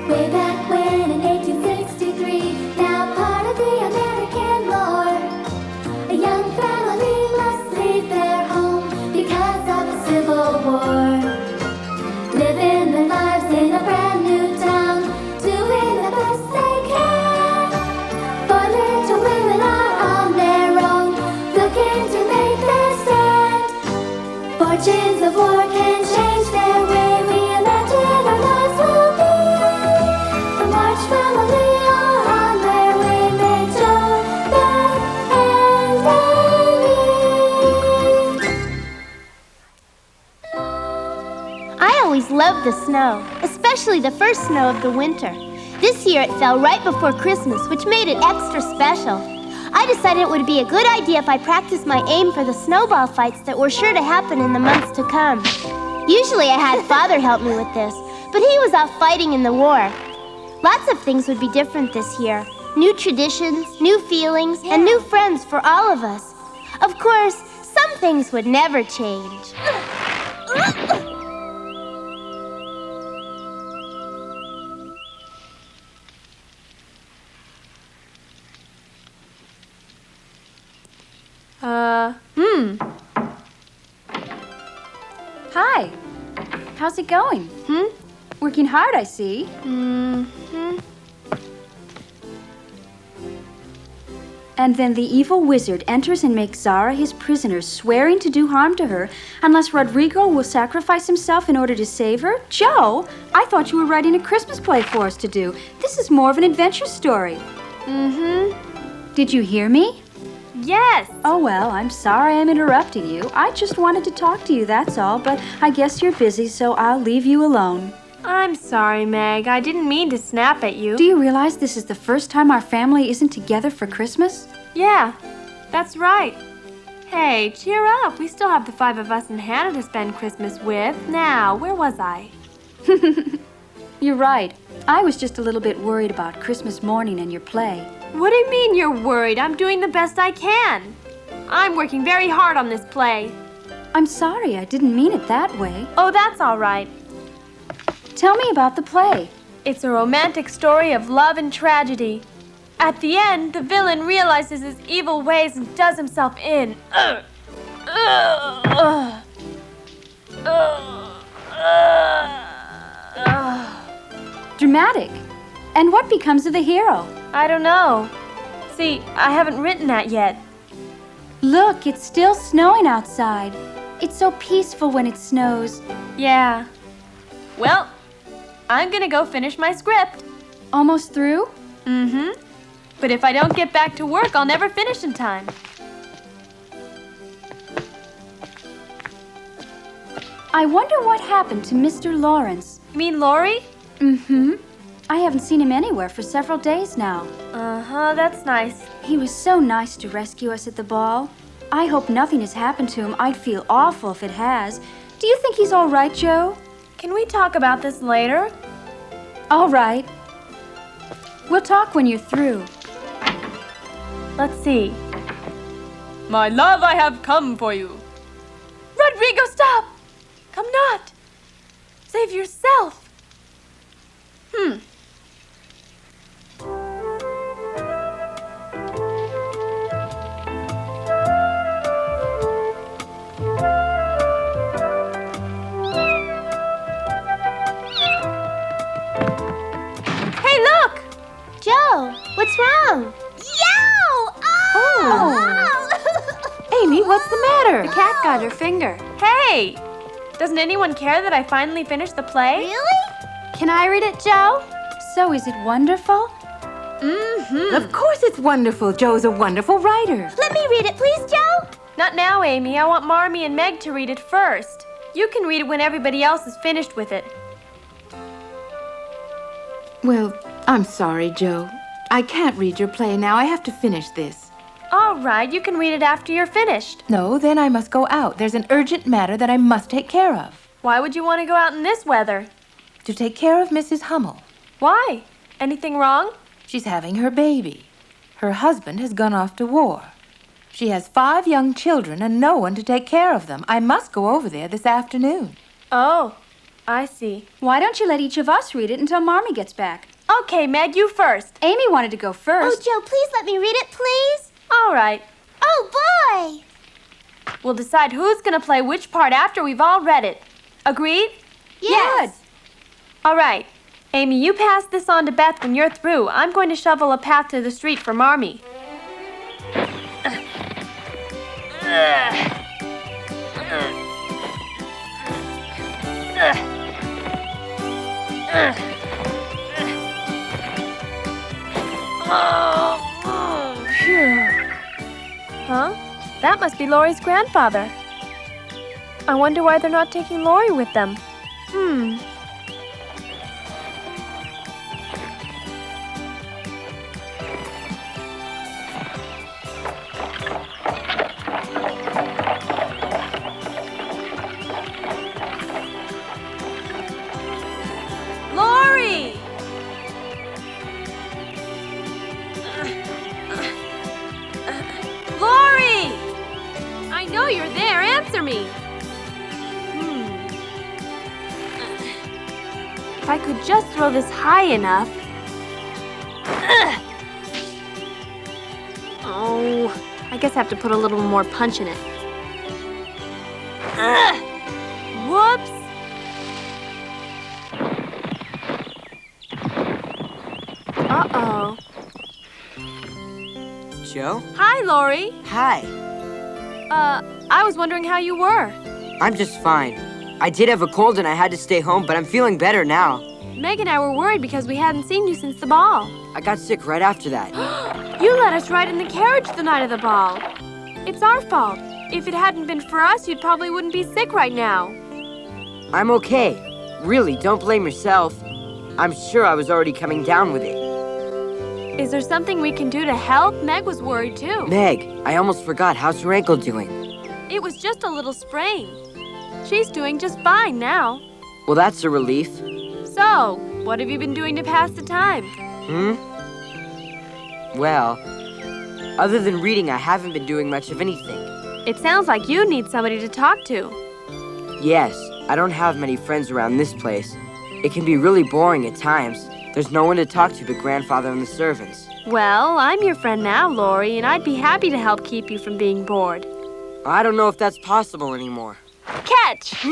Way back when in 1863, now part of the American lore, a young family must leave their home because of the Civil War. Living their lives in a brand new town, doing the best they can. For little women are on their own, looking to make their stand. Fortunes of war can change their way, we imagine our lives will be. The March family are on their way, they Joe, Beth, and Amy. I always loved the snow, especially the first snow of the winter. This year it fell right before Christmas, which made it extra special. I decided it would be a good idea if I practiced my aim for the snowball fights that were sure to happen in the months to come. Usually I had Father help me with this, but he was off fighting in the war. Lots of things would be different this year. New traditions, new feelings, and new friends for all of us. Of course, some things would never change. Hi. How's it going? Working hard, I see. And then the evil wizard enters and makes Zara his prisoner, swearing to do harm to her unless Rodrigo will sacrifice himself in order to save her? Joe, I thought you were writing a Christmas play for us to do. This is more of an adventure story. Did you hear me? Yes. Oh, well, I'm sorry I'm interrupting you. I just wanted to talk to you, that's all, but I guess you're busy, so I'll leave you alone. I'm sorry, Meg. I didn't mean to snap at you. Do you realize this is the first time our family isn't together for Christmas? Yeah, that's right. Hey, cheer up. We still have the 5 of us and Hannah to spend Christmas with. Now, where was I? You're right. I was just a little bit worried about Christmas morning and your play. What do you mean you're worried? I'm doing the best I can. I'm working very hard on this play. I'm sorry, I didn't mean it that way. Oh, that's all right. Tell me about the play. It's a romantic story of love and tragedy. At the end, the villain realizes his evil ways and does himself in. Dramatic. And what becomes of the hero? I don't know. See, I haven't written that yet. Look, it's still snowing outside. It's so peaceful when it snows. Yeah. Well, I'm gonna go finish my script. Almost through? But if I don't get back to work, I'll never finish in time. I wonder what happened to Mr. Lawrence. You mean Laurie? I haven't seen him anywhere for several days now. That's nice. He was so nice to rescue us at the ball. I hope nothing has happened to him. I'd feel awful if it has. Do you think he's all right, Joe? Can we talk about this later? All right. We'll talk when you're through. Let's see. My love, I have come for you. Rodrigo, stop! Come not. Save yourself. Hey, look! Joe, what's wrong? Yow! Amy, what's the matter? The cat got her finger. Hey! Doesn't anyone care that I finally finished the play? Really? Can I read it, Joe? So is it wonderful? Of course it's wonderful. Joe's a wonderful writer. Let me read it, please, Joe. Not now, Amy. I want Marmee and Meg to read it first. You can read it when everybody else is finished with it. Well, I'm sorry, Joe. I can't read your play now. I have to finish this. All right, you can read it after you're finished. No, then I must go out. There's an urgent matter that I must take care of. Why would you want to go out in this weather? To take care of Mrs. Hummel. Why? Anything wrong? She's having her baby. Her husband has gone off to war. She has 5 young children and no one to take care of them. I must go over there this afternoon. Oh, I see. Why don't you let each of us read it until Marmee gets back? Okay, Meg, you first. Amy wanted to go Oh, first. Joe, please let me read it, please. All right. Oh, boy. We'll decide who's going to play which part after we've all read it. Agreed? Yes. All right. Amy, you pass this on to Beth when you're through. I'm going to shovel a path to the street for Marmee. Huh? That must be Laurie's grandfather. I wonder why they're not taking Laurie with them. Laurie! Laurie! I know you're there. Answer me. If I could just throw this high enough. Oh, I guess I have to put a little more punch in it. Whoops! Uh-oh. Joe? Hi, Laurie. Hi. I was wondering how you were. I'm just fine. I did have a cold and I had to stay home, but I'm feeling better now. Meg and I were worried because we hadn't seen you since the ball. I got sick right after that. You let us ride in the carriage the night of the ball. It's our fault. If it hadn't been for us, you probably wouldn't be sick right now. I'm okay. Really, don't blame yourself. I'm sure I was already coming down with it. Is there something we can do to help? Meg was worried too. Meg, I almost forgot. How's your ankle doing? It was just a little sprain. She's doing just fine now. Well, that's a relief. So, what have you been doing to pass the time? Well, other than reading, I haven't been doing much of anything. It sounds like you need somebody to talk to. Yes, I don't have many friends around this place. It can be really boring at times. There's no one to talk to but Grandfather and the servants. Well, I'm your friend now, Laurie, and I'd be happy to help keep you from being bored. I don't know if that's possible anymore. Catch!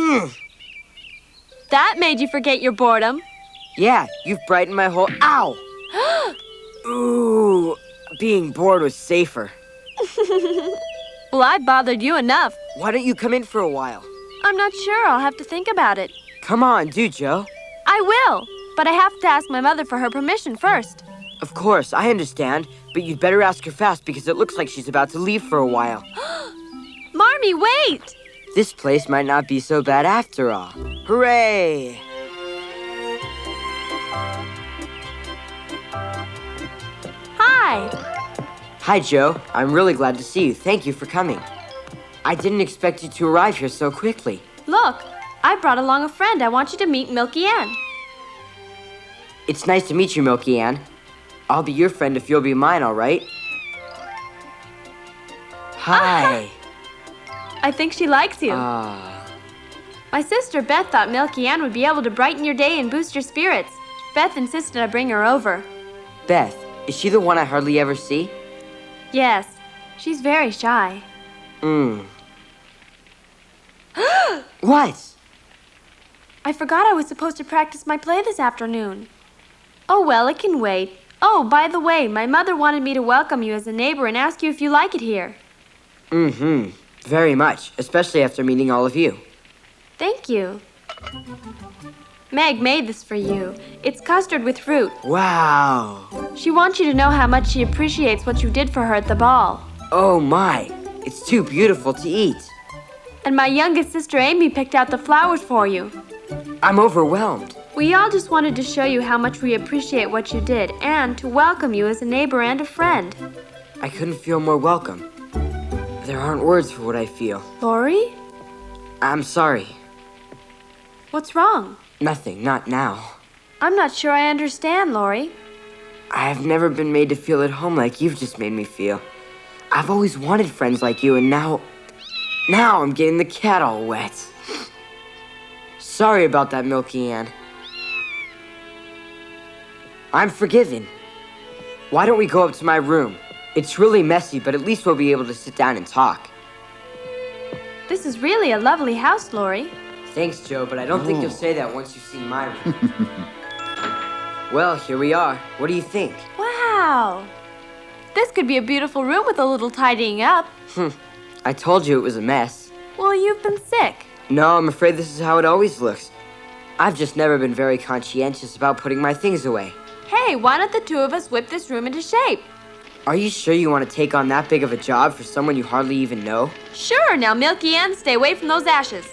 That made you forget your boredom. Yeah, you've brightened my whole... Ow! Ooh, being bored was safer. Well, I bothered you enough. Why don't you come in for a while? I'm not sure. I'll have to think about it. Come on, do, Joe. I will, but I have to ask my mother for her permission first. Of course, I understand, but you'd better ask her fast because it looks like she's about to leave for a while. Marmee, wait! This place might not be so bad after all. Hooray! Hi. Hi, Joe. I'm really glad to see you. Thank you for coming. I didn't expect you to arrive here so quickly. Look, I brought along a friend. I want you to meet Milky Ann. It's nice to meet you, Milky Ann. I'll be your friend if you'll be mine, all right? Hi. I think she likes you. My sister Beth thought Milky Ann would be able to brighten your day and boost your spirits. Beth insisted I bring her over. Beth, is she the one I hardly ever see? Yes, she's very shy. What? I forgot I was supposed to practice my play this afternoon. Oh, well, it can wait. Oh, by the way, my mother wanted me to welcome you as a neighbor and ask you if you like it here. Very much, especially after meeting all of you. Thank you. Meg made this for you. It's custard with fruit. Wow. She wants you to know how much she appreciates what you did for her at the ball. Oh my, it's too beautiful to eat. And my youngest sister Amy picked out the flowers for you. I'm overwhelmed. We all just wanted to show you how much we appreciate what you did and to welcome you as a neighbor and a friend. I couldn't feel more welcome. There aren't words for what I feel. Laurie? I'm sorry. What's wrong? Nothing, not now. I'm not sure I understand, Laurie. I have never been made to feel at home like you've just made me feel. I've always wanted friends like you, and now I'm getting the cat all wet. Sorry about that, Milky Ann. I'm forgiven. Why don't we go up to my room? It's really messy, but at least we'll be able to sit down and talk. This is really a lovely house, Laurie. Thanks, Joe, but I don't think you'll say that once you've seen my room. Well, here we are. What do you think? Wow. This could be a beautiful room with a little tidying up. I told you it was a mess. Well, you've been sick. No, I'm afraid this is how it always looks. I've just never been very conscientious about putting my things away. Hey, why don't the two of us whip this room into shape? Are you sure you want to take on that big of a job for someone you hardly even know? Sure, now Milky Ann, stay away from those ashes.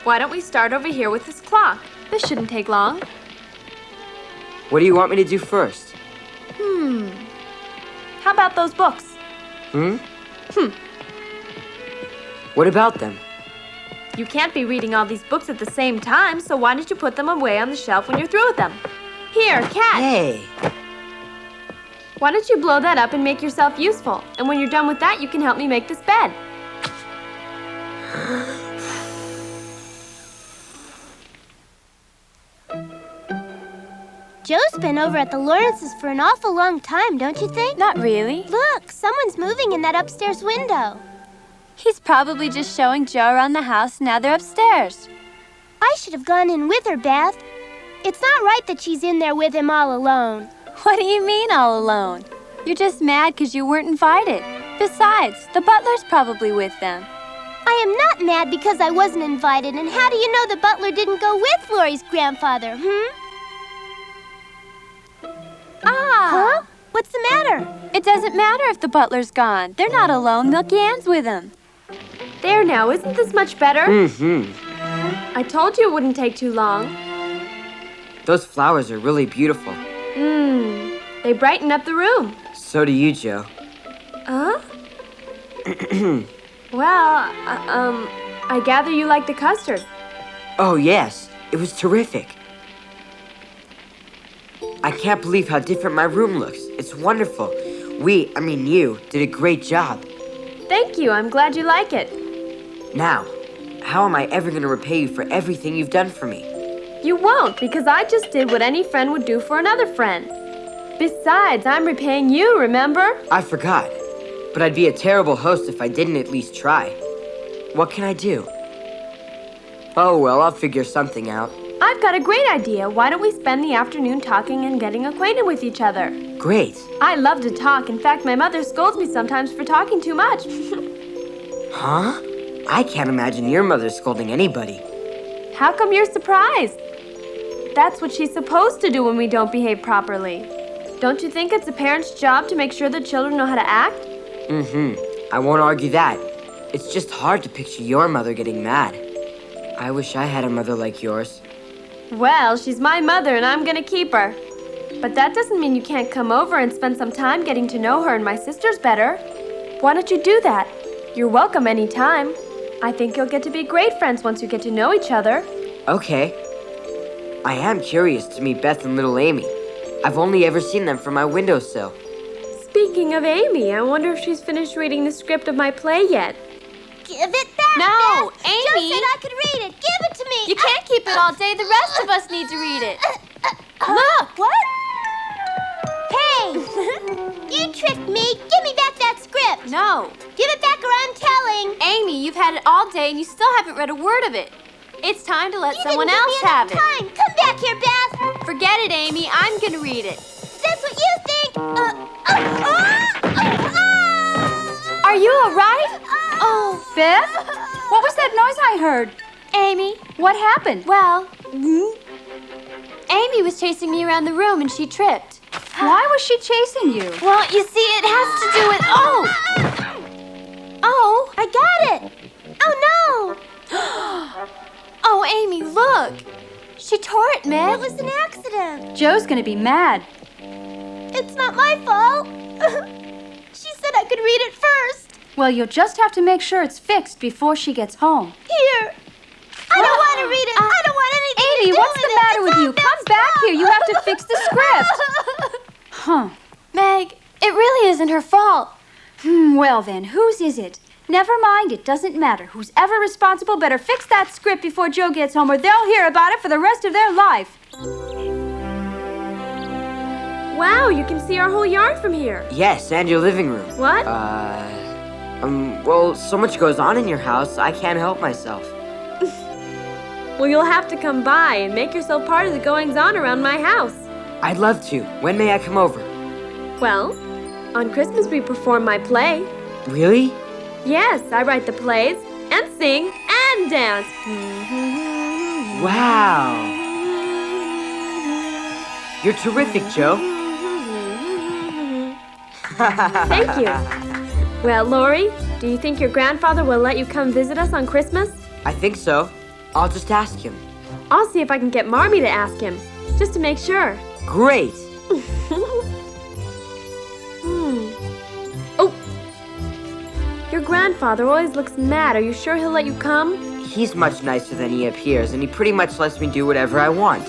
Why don't we start over here with this clock? This shouldn't take long. What do you want me to do first? How about those books? What about them? You can't be reading all these books at the same time, so why don't you put them away on the shelf when you're through with them? Here, cat! Hey! Why don't you blow that up and make yourself useful? And when you're done with that, you can help me make this bed. Joe's been over at the Lawrences for an awful long time, don't you think? Not really. Look, someone's moving in that upstairs window. He's probably just showing Joe around the house. Now they're upstairs. I should have gone in with her, Beth. It's not right that she's in there with him all alone. What do you mean all alone? You're just mad because you weren't invited. Besides, the butler's probably with them. I am not mad because I wasn't invited, and how do you know the butler didn't go with Laurie's grandfather, Huh? What's the matter? It doesn't matter if the butler's gone. They're not alone. Milky Ann's with him. There now, isn't this much better? I told you it wouldn't take too long. Those flowers are really beautiful. They brighten up the room. So do you, Joe. Huh? Well, I gather you like the custard. Oh, yes. It was terrific. I can't believe how different my room looks. It's wonderful. You, did a great job. Thank you. I'm glad you like it. Now, how am I ever going to repay you for everything you've done for me? You won't, because I just did what any friend would do for another friend. Besides, I'm repaying you, remember? I forgot. But I'd be a terrible host if I didn't at least try. What can I do? Oh, well, I'll figure something out. I've got a great idea. Why don't we spend the afternoon talking and getting acquainted with each other? Great. I love to talk. In fact, my mother scolds me sometimes for talking too much. Huh? I can't imagine your mother scolding anybody. How come you're surprised? That's what she's supposed to do when we don't behave properly. Don't you think it's a parent's job to make sure their children know how to act? I won't argue that. It's just hard to picture your mother getting mad. I wish I had a mother like yours. Well, she's my mother and I'm gonna keep her. But that doesn't mean you can't come over and spend some time getting to know her and my sisters better. Why don't you do that? You're welcome anytime. I think you'll get to be great friends once you get to know each other. Okay. I am curious to meet Beth and little Amy. I've only ever seen them from my windowsill. Speaking of Amy, I wonder if she's finished reading the script of my play yet. Give it back, No, Beth. Amy. Joe said I could read it. Give it to me. You can't keep it all day. The rest of us need to read it. Look. What? Hey! You tricked me. Give me back that script. No. Give it back or I'm telling. Amy, you've had it all day and you still haven't read a word of it. It's time to let You someone didn't else give me have enough it. time. Come back here, Beth. Forget it, Amy. I'm gonna read it. That's what you think. Are you all right? Oh, Beth? What was that noise I heard? Amy, What happened? well, Amy was chasing me around the room and she tripped. Why was she chasing you? Well, you see, it has to do with... Oh, I got it. Oh, no. oh, Amy, look. She tore it, It Meg. was an accident. Joe's gonna be mad. It's not my fault. She said I could read it first. Well, you'll just have to make sure it's fixed before she gets home. Here. I don't want to read it. I don't want anything to Amy, do what's with the it. matter with It's you? all Come Beth's back fault. here. You have to fix the script. Huh. Meg, it really isn't her fault. Well then, whose is it? Never mind, it doesn't matter. Who's ever responsible better fix that script before Joe gets home or they'll hear about it for the rest of their life. Wow, you can see our whole yard from here. Yes, and your living room. What? Well, so much goes on in your house, I can't help myself. Well, you'll have to come by and make yourself part of the goings-on around my house. I'd love to. When may I come over? Well, on Christmas we perform my play. Really? Yes, I write the plays and sing and dance. Wow. You're terrific, Joe. Thank you. Well, Laurie, do you think your grandfather will let you come visit us on Christmas? I think so. I'll just ask him. I'll see if I can get Marmee to ask him, just to make sure. Great. Oh, your grandfather always looks mad. Are you sure he'll let you come? He's much nicer than he appears, and he pretty much lets me do whatever I want.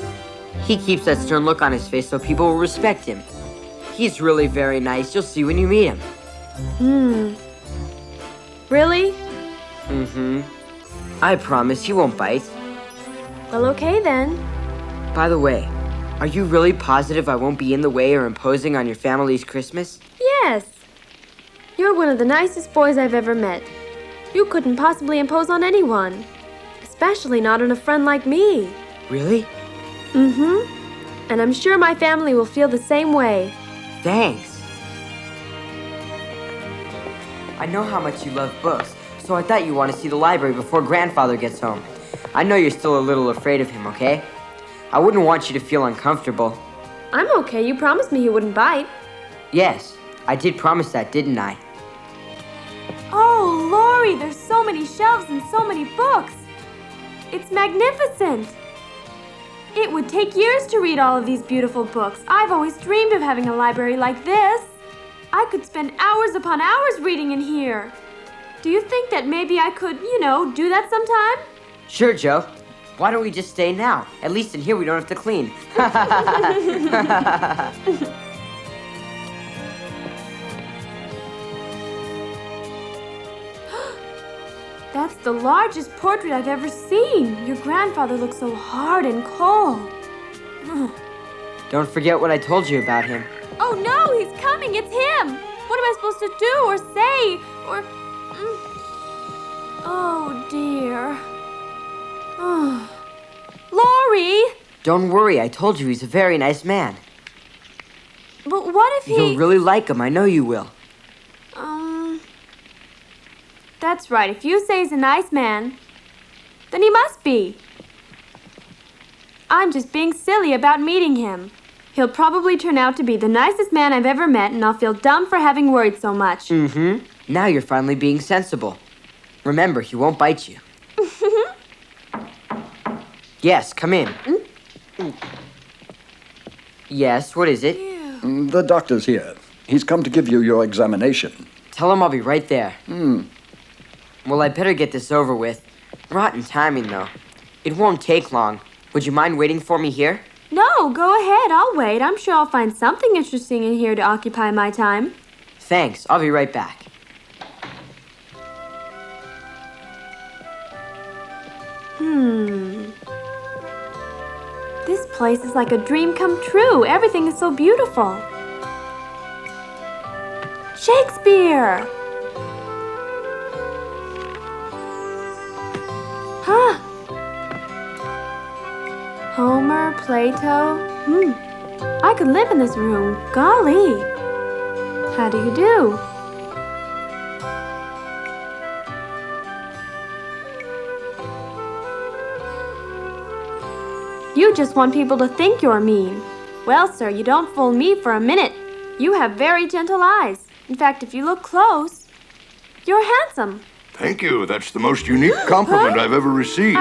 He keeps that stern look on his face so people will respect him. He's really very nice. You'll see when you meet him. Really? Mm-hmm. I promise he won't bite. Well, okay then. By the way, are you really positive I won't be in the way or imposing on your family's Christmas? Yes. You're one of the nicest boys I've ever met. You couldn't possibly impose on anyone. Especially not on a friend like me. Really? Mm-hmm. And I'm sure my family will feel the same way. Thanks. I know how much you love books, so I thought you want to see the library before Grandfather gets home. I know you're still a little afraid of him, okay? I wouldn't want you to feel uncomfortable. I'm okay. You promised me you wouldn't bite. Yes, I did promise that, didn't I? Oh, Laurie, there's so many shelves and so many books. It's magnificent. It would take years to read all of these beautiful books. I've always dreamed of having a library like this. I could spend hours upon hours reading in here. Do you think that maybe I could, do that sometime? Sure, Joe. Why don't we just stay now? At least in here we don't have to clean. That's the largest portrait I've ever seen. Your grandfather looks so hard and cold. Don't forget what I told you about him. Oh no, he's coming. It's him. What am I supposed to do or say or... Oh dear. Oh. Laurie! Don't worry, I told you he's a very nice man. But what if he... You'll really like him, I know you will. That's right. If you say he's a nice man, then he must be. I'm just being silly about meeting him. He'll probably turn out to be the nicest man I've ever met, and I'll feel dumb for having worried so much. Mm-hmm. Now you're finally being sensible. Remember, he won't bite you. Yes, come in. Yes, what is it? The doctor's here. He's come to give you your examination. Tell him I'll be right there. Well, I better get this over with. Rotten timing, though. It won't take long. Would you mind waiting for me here? No, go ahead. I'll wait. I'm sure I'll find something interesting in here to occupy my time. Thanks. I'll be right back. This place is like a dream come true. Everything is so beautiful. Shakespeare! Huh. Homer, Plato. I could live in this room. Golly. How do you do? You just want people to think you're mean. Well, sir, you don't fool me for a minute. You have very gentle eyes. In fact, if you look close, you're handsome. Thank you. That's the most unique compliment I've ever received.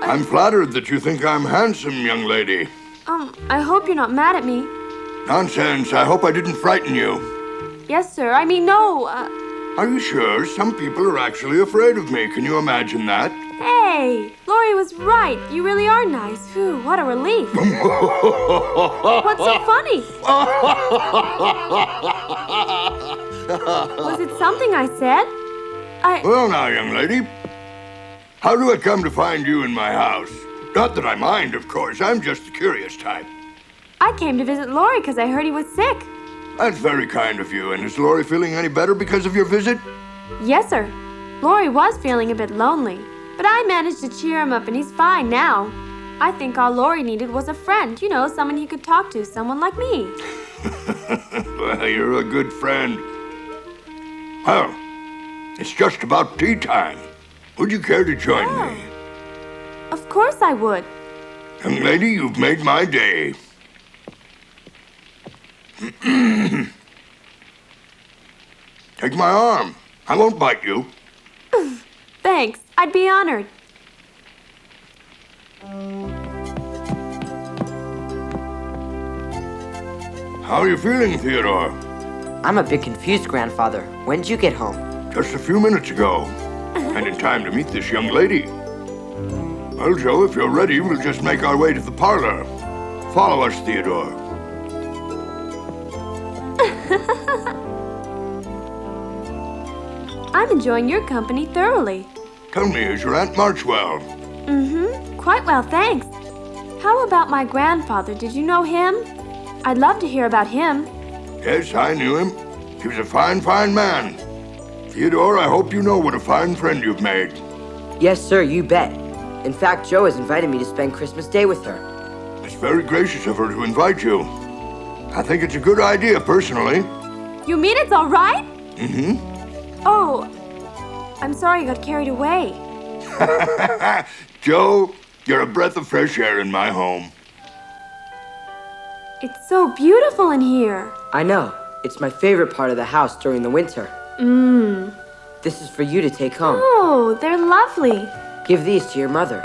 I'm flattered that you think I'm handsome, young lady. I hope you're not mad at me. Nonsense. I hope I didn't frighten you. Yes, sir. I mean, no. Are you sure? Some people are actually afraid of me. Can you imagine that? Hey, Laurie was right. You really are nice. Phew, what a relief. What's so funny? Was it something I said? Well, now, young lady. How do I come to find you in my house? Not that I mind, of course. I'm just the curious type. I came to visit Laurie because I heard he was sick. That's very kind of you. And is Laurie feeling any better because of your visit? Yes, sir. Laurie was feeling a bit lonely, but I managed to cheer him up and he's fine now. I think all Laurie needed was a friend, you know, someone he could talk to, someone like me. Well, you're a good friend. Well, it's just about tea time. Would you care to join me? Of course I would. Young lady, you've made my day. Take my arm. I won't bite you. Thanks. I'd be honored. How are you feeling, Theodore? I'm a bit confused, Grandfather. When did you get home? Just a few minutes ago. And in time to meet this young lady. Well, Joe, if you're ready, we'll just make our way to the parlor. Follow us, Theodore. I'm enjoying your company thoroughly. Tell me, is your Aunt March well? Quite well, thanks. How about my grandfather? Did you know him? I'd love to hear about him. Yes, I knew him. He was a fine, fine man. Theodore, I hope you know what a fine friend you've made. Yes, sir, you bet. In fact, Joe has invited me to spend Christmas Day with her. It's very gracious of her to invite you. I think it's a good idea, personally. You mean it's all right? Mm-hmm. Oh, I'm sorry I got carried away. Joe, you're a breath of fresh air in my home. It's so beautiful in here. I know. It's my favorite part of the house during the winter. This is for you to take home. Oh, they're lovely. Give these to your mother.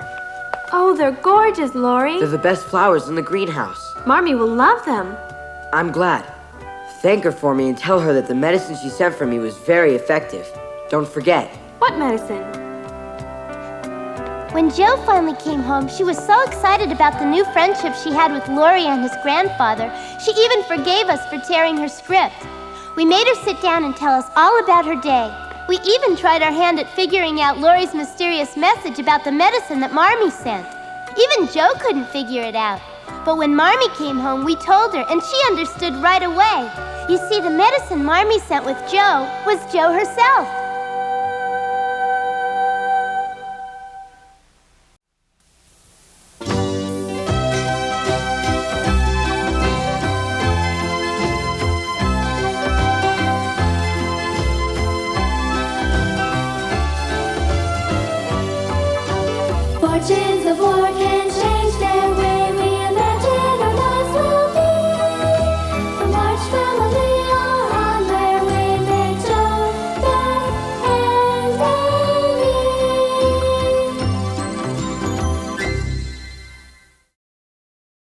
Oh, they're gorgeous, Laurie. They're the best flowers in the greenhouse. Marmee will love them. I'm glad. Thank her for me and tell her that the medicine she sent for me was very effective. Don't forget. What medicine? When Joe finally came home, she was so excited about the new friendship she had with Laurie and his grandfather, she even forgave us for tearing her script. We made her sit down and tell us all about her day. We even tried our hand at figuring out Laurie's mysterious message about the medicine that Marmee sent. Even Joe couldn't figure it out. But when Marmee came home, we told her, and she understood right away. You see, the medicine Marmee sent with Joe was Joe herself. Fortune